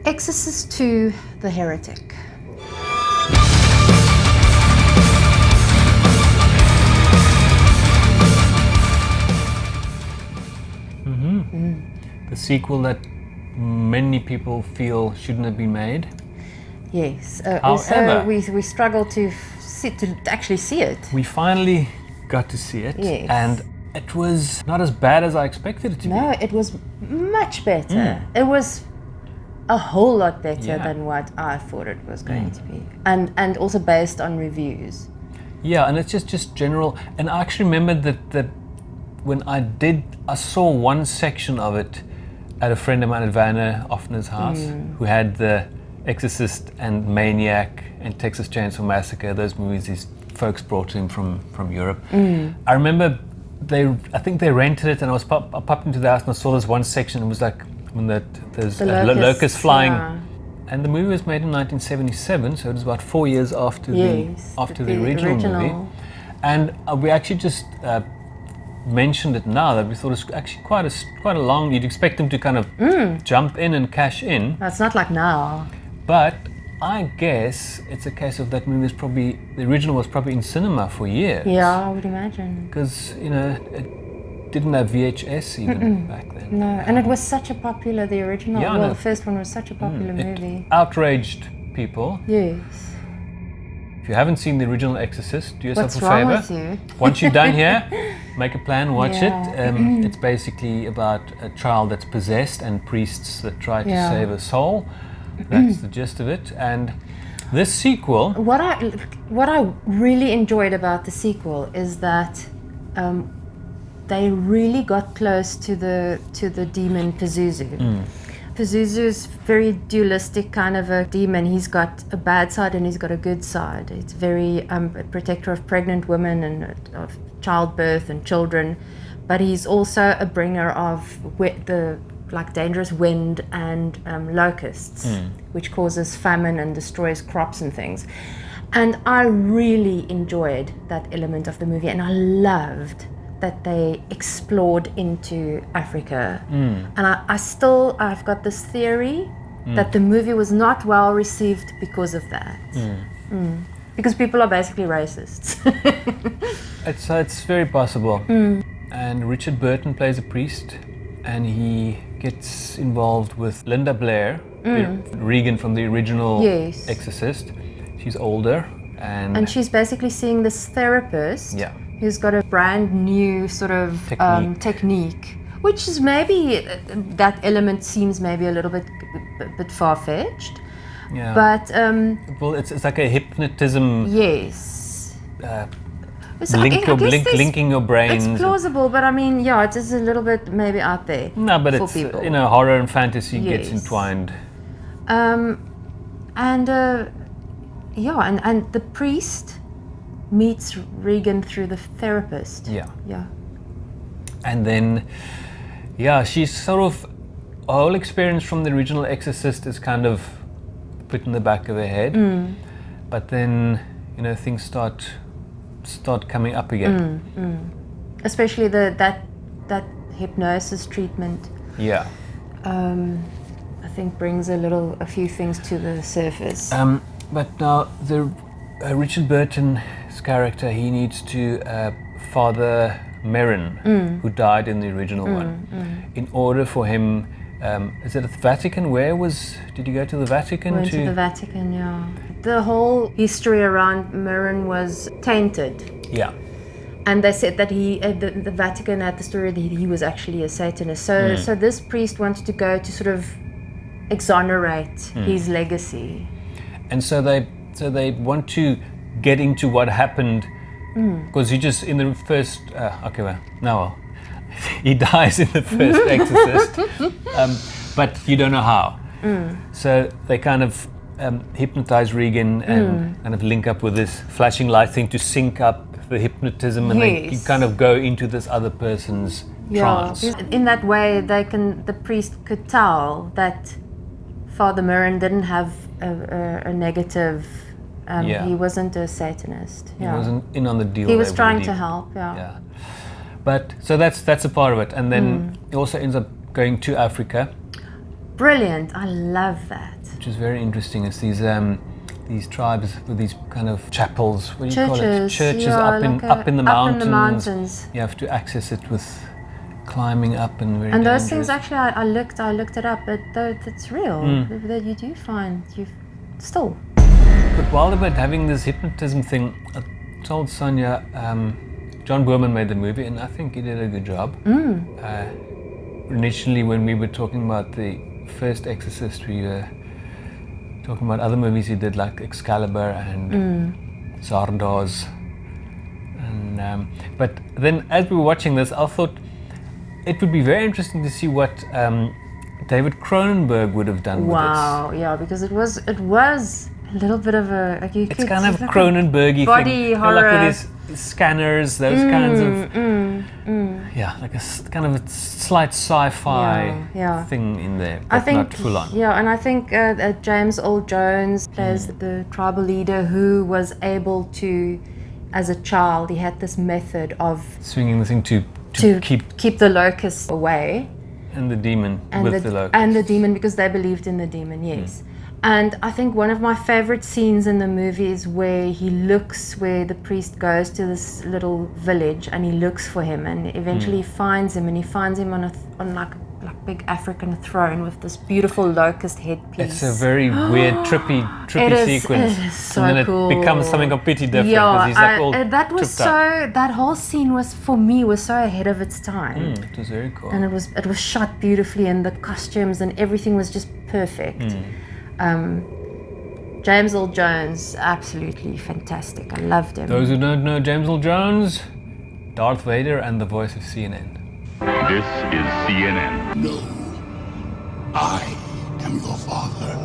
Exorcist II, The Heretic. The sequel that many people feel shouldn't have been made. Yes. However, also, we struggle to actually see it. We finally got to see it, yes. And it was not as bad as I expected it to be. No, it was much better. It was a whole lot better than what I thought it was going to be, and also based on reviews. Yeah, and it's just general. And I actually remember that when I saw one section of it at a friend of mine at Werner Offner's house, who had the Exorcist and Maniac and Texas Chainsaw Massacre, those movies these folks brought in from Europe. I remember I think they rented it, and I popped into the house and I saw this one section. It was like when there's locusts flying. Yeah. And the movie was made in 1977, so it was about 4 years after the original movie. And we actually just mentioned it now that we thought it was actually quite a long. You'd expect them to kind of jump in and cash in. It's not like now. But I guess it's a case of that movie the original was probably in cinema for years. Yeah, I would imagine. Because it didn't have VHS even back then. No, and it was such a popular, the original. Yeah, well, the first one was such a popular movie. It outraged people. Yes. If you haven't seen the original Exorcist, do yourself What's a favor. Wrong with you? Once you're done here, make a plan, watch it. It's basically about a child that's possessed and priests that try to save a soul. That's the gist of it. And this sequel... What I really enjoyed about the sequel is that they really got close to the demon Pazuzu. Pazuzu's very dualistic kind of a demon. He's got a bad side and he's got a good side. It's very a protector of pregnant women and of childbirth and children, but he's also a bringer of dangerous wind and locusts, which causes famine and destroys crops and things. And I really enjoyed that element of the movie, and I loved that they explored into Africa. And I've got this theory that the movie was not well received because of that. Because people are basically racists. It's very possible. And Richard Burton plays a priest, and he gets involved with Linda Blair, Regan from the original Exorcist. She's older, and she's basically seeing this therapist who's got a brand new sort of technique, which is maybe that element seems maybe a little bit far-fetched. Yeah. But well, it's like a hypnotism. Yes. Linking your brains. It's plausible, but I mean, it is a little bit maybe out there. No, but it's people. Horror and fantasy gets entwined. And the priest meets Regan through the therapist. Yeah. Yeah. And then, she's sort of, her whole experience from the original Exorcist is kind of put in the back of her head. But then, things start coming up again. Especially that hypnosis treatment. Yeah. I think brings a few things to the surface. But now Richard Burton's character, he needs to Father Merrin, who died in the original one, in order for him. Is it at the Vatican? Did you go to the Vatican? Went to the Vatican, yeah. The whole history around Merrin was tainted. Yeah. And they said that the Vatican had the story that he was actually a Satanist. So this priest wanted to go to sort of exonerate his legacy. And so they want to get into what happened, because he just in the first he dies in the first Exorcist, but you don't know how. So they kind of hypnotize Regan and kind of link up with this flashing light thing to sync up the hypnotism, and you kind of go into this other person's trance. In that way, the priest could tell that Father Merrin didn't have a negative. He wasn't a Satanist. He wasn't in on the deal. He was trying to help. Yeah. But so that's a part of it, and then he also ends up going to Africa. brilliant. I love that. Which is very interesting. It's these tribes with these kind of chapels. What do you call it? Churches up in the mountains. You have to access it with climbing up and very. And dangerous. those things actually, I looked it up, but it's real. That you do find still. But while about having this hypnotism thing, I told Sonia, John Boorman made the movie, and I think he did a good job. Initially, when we were talking about the first Exorcist, we were talking about other movies he did, like Excalibur and Zardoz. And but then, as we were watching this, I thought it would be very interesting to see what David Cronenberg would have done with this. Wow, yeah, because it was a little bit of a it's kind of Cronenberg-y body thing. horror. Like with his scanners, those kinds of yeah, like a kind of a slight sci-fi thing in there, but not full on. Yeah, and I think James Earl Jones plays the tribal leader who was able to, as a child, he had this method of swinging the thing to keep the locusts away. And the demon with the locusts. And the demon, because they believed in the demon, yes. And I think one of my favorite scenes in the movie is where where the priest goes to this little village and he looks for him and eventually finds him, and he finds him on like big African throne with this beautiful locust headpiece. It's a very weird, trippy sequence. It is so and then cool. it becomes something completely different. Yeah, he's like all that was that whole scene was, for me, was so ahead of its time. It was very cool. And it was shot beautifully, and the costumes and everything was just perfect. James Earl Jones, absolutely fantastic. I loved him. Those who don't know James Earl Jones, Darth Vader and the voice of CNN. This is CNN. No, I am your father.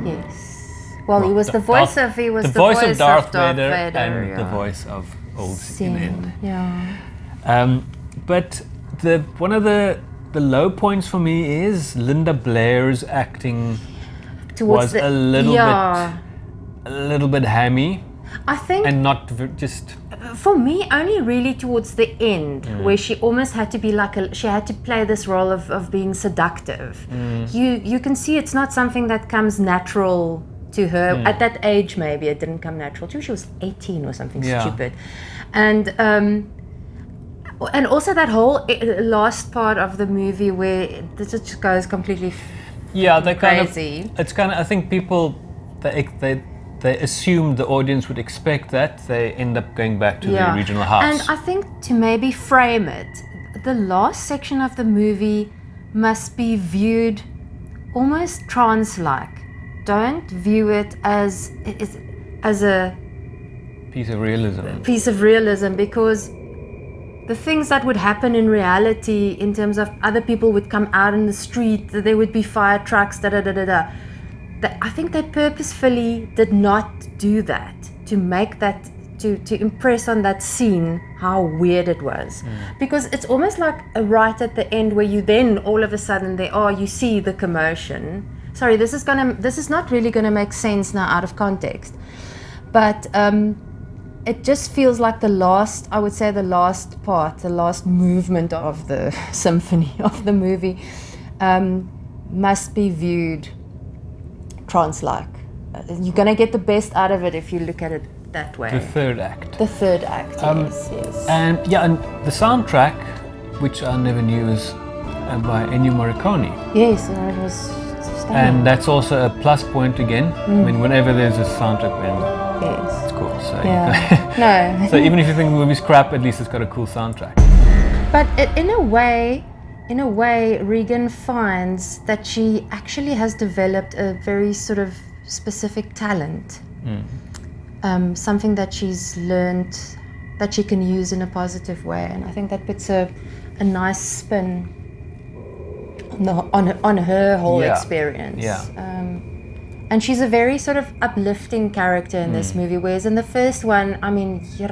Yes. Well, he was the voice of Darth Vader and the voice of old CNN. Yeah. But one of the low points for me is Linda Blair's acting was a little bit hammy. I think, and not just for me, only really towards the end, where she almost had to be she had to play this role of being seductive. You can see it's not something that comes natural to her. At that age, maybe it didn't come natural to her. She was 18 or something stupid. And also that whole last part of the movie where this just goes completely crazy. It's kind of, I think people, they assume the audience would expect that. They end up going back to the original house. And I think, to maybe frame it, the last section of the movie must be viewed almost trance-like. Don't view it as a piece of realism. Because the things that would happen in reality, in terms of other people would come out in the street, there would be fire trucks, I think they purposefully did not do that, to make that, to impress on that scene how weird it was. Because it's almost like right at the end where you then all of a sudden you see the commotion. Sorry, this is not really gonna make sense now out of context. But it just feels like the last part, the last movement of the symphony of the movie must be viewed trance-like. You're going to get the best out of it if you look at it that way. The third act. Yes. And the soundtrack, which I never knew, is by Ennio Morricone. Yes, it was stunning. And that's also a plus point again. I mean, whenever there's a soundtrack, then it's cool. So, so even if you think the movie's crap, at least it's got a cool soundtrack. But in a way, Regan finds that she actually has developed a very sort of specific talent. Something that she's learned that she can use in a positive way. And I think that puts a nice spin on her whole experience. And she's a very sort of uplifting character in this movie, whereas in the first one, I mean, you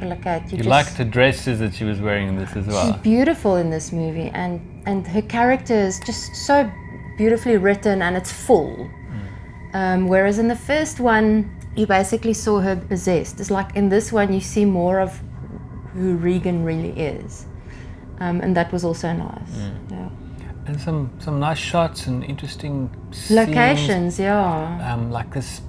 liked the dresses that she was wearing in this as well. She's beautiful in this movie, and her character is just so beautifully written, and it's full. Whereas in the first one, you basically saw her possessed. It's like in this one, you see more of who Regan really is. And that was also nice. And some nice shots and interesting scenes. Locations, yeah. Like this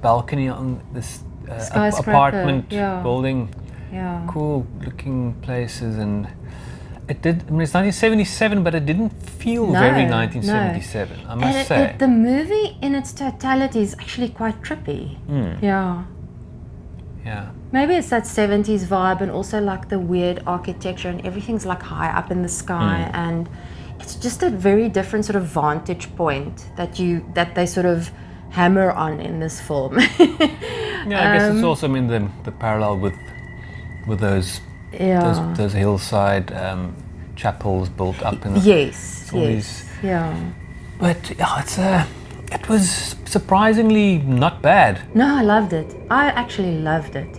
balcony on this Skyscraper, apartment yeah. building. Yeah. Cool looking places, and it did. I mean, it's 1977, but it didn't feel very 1977. I must say. The movie in its totality is actually quite trippy. Yeah. Yeah. Maybe it's that 70s vibe, and also like the weird architecture, and everything's like high up in the sky, and it's just a very different sort of vantage point that they sort of hammer on in this film. Yeah, I guess it's also, I mean, the parallel with those hillside chapels built up in yes. Yeah. But yeah, it was surprisingly not bad. No, I loved it. I actually loved it.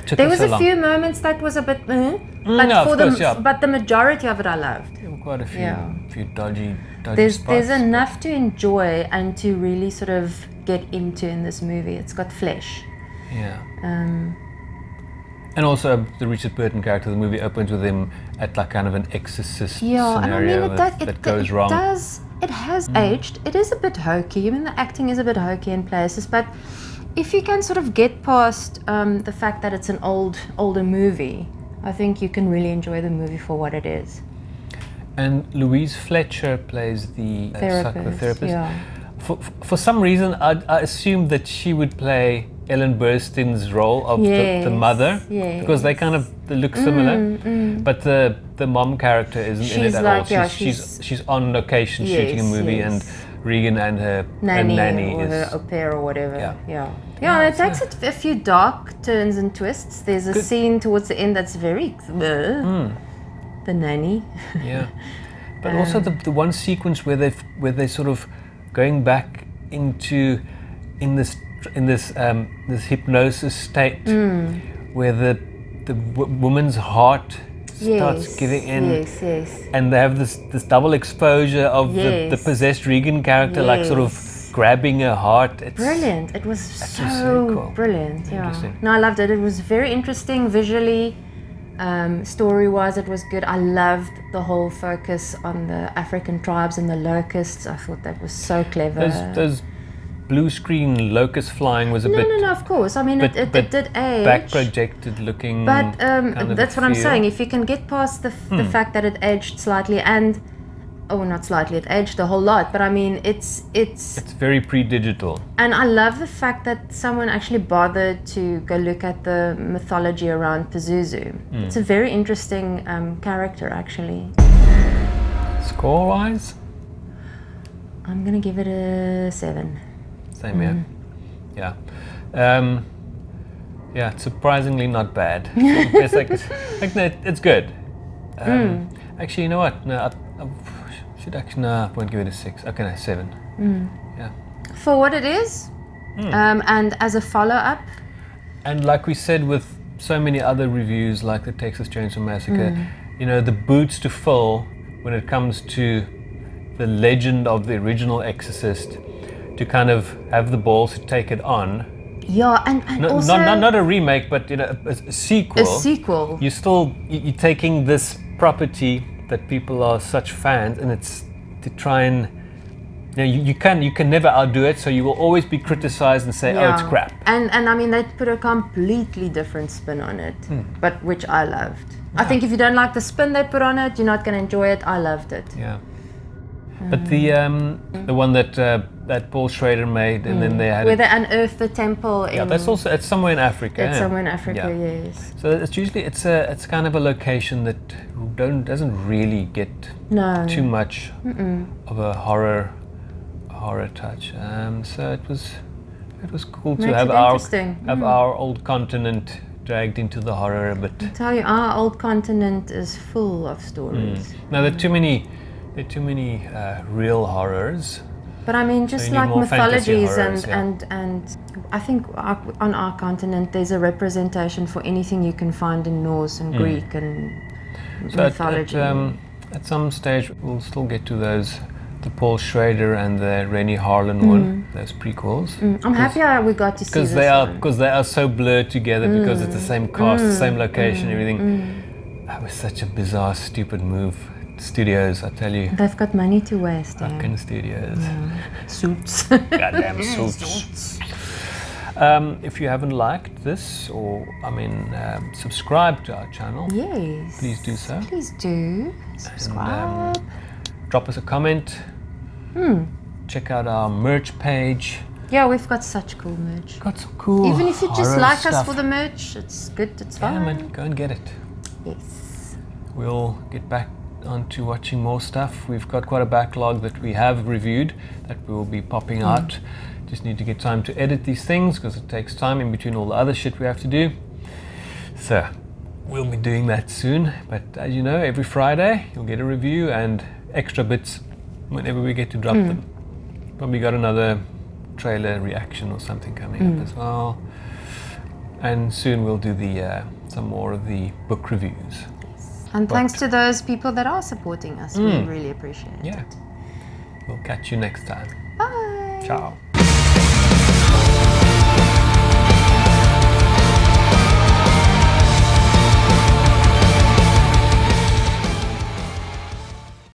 There was a few moments that was a bit, but the majority of it I loved. There were quite a few dodgy There's spots. enough to enjoy and to really sort of get into in this movie. It's got flesh. Yeah. And also the Richard Burton character, the movie opens with him at like kind of an exorcist scenario that goes wrong. It has aged. It is a bit hokey. I mean, the acting is a bit hokey in places, but if you can sort of get past the fact that it's an older movie, I think you can really enjoy the movie for what it is. And Louise Fletcher plays the therapist. Yeah. For some reason, I assumed that she would play Ellen Burstyn's role of the mother, because they look similar. But the mom character isn't in it at all. She's on location shooting a movie, and Regan and her nanny or is her au pair or whatever. Yeah, it takes a few dark turns and twists. There's a scene towards the end that's very the nanny. Yeah, but also the one sequence where they sort of going back into this hypnosis state where the woman's heart starts giving in, and they have this double exposure of the possessed Regan character, like sort of grabbing her heart. It's brilliant. It was so really cool. brilliant. Yeah. No, I loved it. It was very interesting visually. Story-wise, it was good. I loved the whole focus on the African tribes and the locusts. I thought that was so clever. Those blue screen locust flying was a bit... No, of course. I mean, it did age. Back projected looking. But that's what I'm saying. If you can get past the fact that it aged slightly and... Oh, not slightly, it aged a whole lot. But I mean, it's very pre-digital. And I love the fact that someone actually bothered to go look at the mythology around Pazuzu. It's a very interesting character, actually. Score-wise? I'm going to give it a 7. Same here. Yeah. Yeah, surprisingly not bad. It's good. Actually, you know what? No, I won't give it a 6. Okay, no, 7. Yeah. For what it is, and as a follow-up. And like we said with so many other reviews, like the Texas Chainsaw Massacre, you know, the boots to fill when it comes to the legend of the original Exorcist, to kind of have the balls to take it on. Yeah, and also... Not a remake, but you know, a sequel. A sequel. You're taking this property that people are such fans, and it's to try and you can never outdo it, so you will always be criticized and say, oh, it's crap. And I mean, they put a completely different spin on it, but which I loved. Yeah. I think if you don't like the spin they put on it, you're not going to enjoy it. I loved it. Yeah. But the one that Paul Schrader made, and then they had where they unearthed the temple. Yeah, it's somewhere in Africa. It's somewhere in Africa, yes. So it's usually it's kind of a location that doesn't really get too much of a horror touch. So it was cool to have our old continent dragged into the horror a bit. I tell you, our old continent is full of stories. Now there are too many real horrors. But I mean, just like mythologies and I think on our continent there's a representation for anything you can find in Norse and Greek and mythology. At some stage we'll still get to those, the Paul Schrader and the Rennie Harlan one, those prequels. I'm happy we got to see this because they are so blurred together, because it's the same cast, same location, everything. That was such a bizarre, stupid move studios, I tell you. They've got money to waste. Fucking studios. Suits. Goddamn suits. If you haven't liked this, or subscribe to our channel, Yes. please do so. Please do subscribe. Drop us a comment. Check out our merch page. Yeah, we've got such cool merch. Got some cool Even if you just horror like stuff. us for the merch, it's good, it's fine. Yeah, man, go and get it. Yes. We'll get back onto watching more stuff. We've got quite a backlog that we have reviewed that we will be popping out. Just need to get time to edit these things because it takes time in between all the other shit we have to do. So we'll be doing that soon. But as you know, every Friday you'll get a review and extra bits whenever we get to drop them. Probably got another trailer reaction or something coming up as well. And soon we'll do the some more of the book reviews. And thanks to those people that are supporting us. We really appreciate it. Yeah. We'll catch you next time. Bye. Ciao.